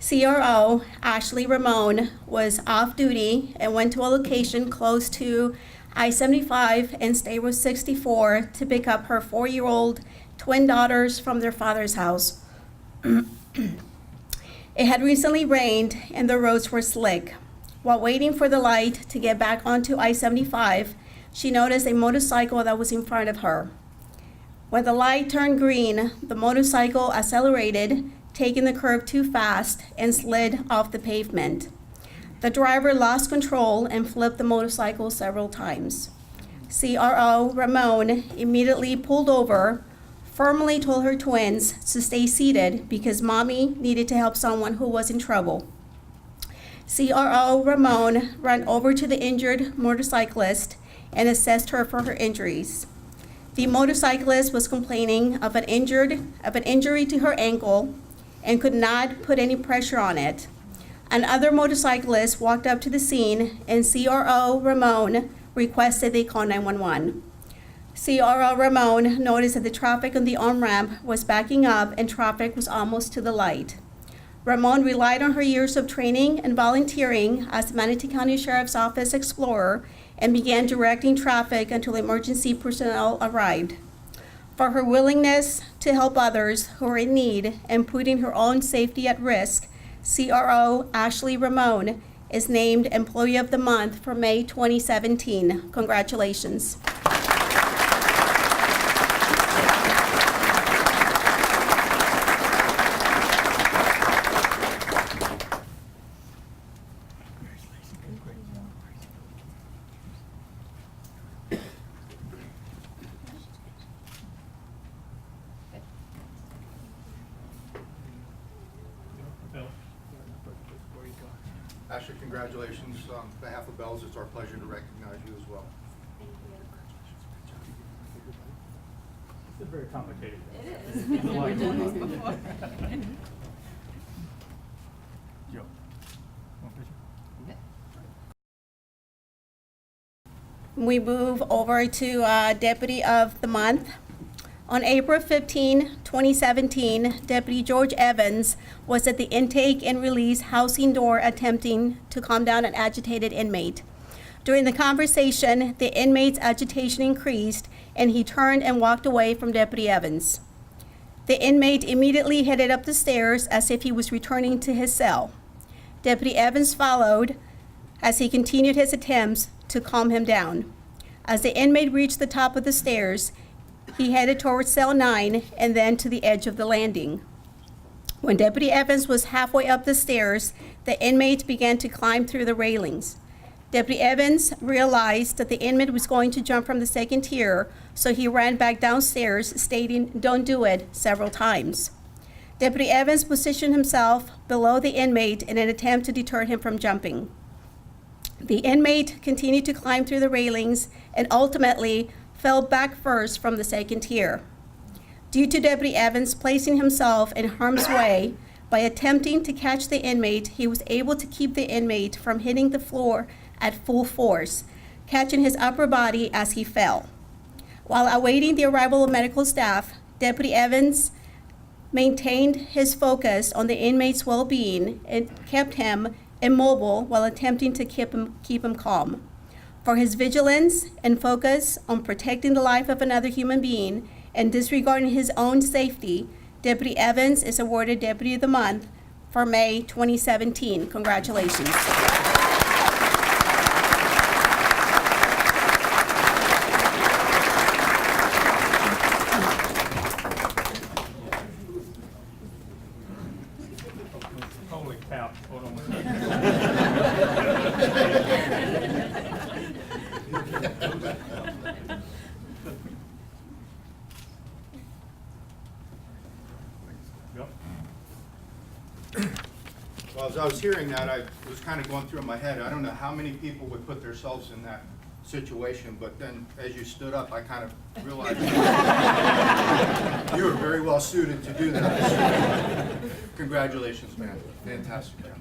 CRO Ashley Ramon was off duty and went to a location close to I-75 and State Road 64 to pick up her 4-year-old twin daughters from their father's house. It had recently rained and the roads were slick. While waiting for the light to get back onto I-75, she noticed a motorcycle that was in front of her. When the light turned green, the motorcycle accelerated, taking the curve too fast, and slid off the pavement. The driver lost control and flipped the motorcycle several times. CRO Ramon immediately pulled over, firmly told her twins to stay seated because mommy needed to help someone who was in trouble. CRO Ramon ran over to the injured motorcyclist and assessed her for her injuries. The motorcyclist was complaining of an injury to her ankle and could not put any pressure on it. Another motorcyclist walked up to the scene and CRO Ramon requested they call 911. CRO Ramon noticed that the traffic on the on-ramp was backing up and traffic was almost to the light. Ramon relied on her years of training and volunteering as the Manatee County Sheriff's Office Explorer and began directing traffic until emergency personnel arrived. For her willingness to help others who are in need and putting her own safety at risk, CRO Ashley Ramon is named Employee of the Month for May 2017. Congratulations. Ashley, congratulations. On behalf of Bells, it's our pleasure to recognize you as well. It's very complicated. It is. We've done this before. Joe. We move over to Deputy of the Month. On April 15, 2017, Deputy George Evans was at the intake and release housing door attempting to calm down an agitated inmate. During the conversation, the inmate's agitation increased and he turned and walked away from Deputy Evans. The inmate immediately headed up the stairs as if he was returning to his cell. Deputy Evans followed as he continued his attempts to calm him down. As the inmate reached the top of the stairs, he headed towards cell 9 and then to the edge of the landing. When Deputy Evans was halfway up the stairs, the inmate began to climb through the railings. Deputy Evans realized that the inmate was going to jump from the second tier, so he ran back downstairs, stating, "Don't do it," several times. Deputy Evans positioned himself below the inmate in an attempt to deter him from jumping. The inmate continued to climb through the railings and ultimately fell back first from the second tier. Due to Deputy Evans placing himself in harm's way by attempting to catch the inmate, he was able to keep the inmate from hitting the floor at full force, catching his upper body as he fell. While awaiting the arrival of medical staff, Deputy Evans maintained his focus on the inmate's well-being and kept him immobile while attempting to keep him calm. For his vigilance and focus on protecting the life of another human being and disregarding his own safety, Deputy Evans is awarded Deputy of the Month for May 2017. Congratulations. Holy cow. Hold on one second. Well, as I was hearing that, I was kind of going through in my head, I don't know how many people would put themselves in that situation, but then as you stood up, I kind of realized you were very well suited to do that. Congratulations, man. Fantastic job.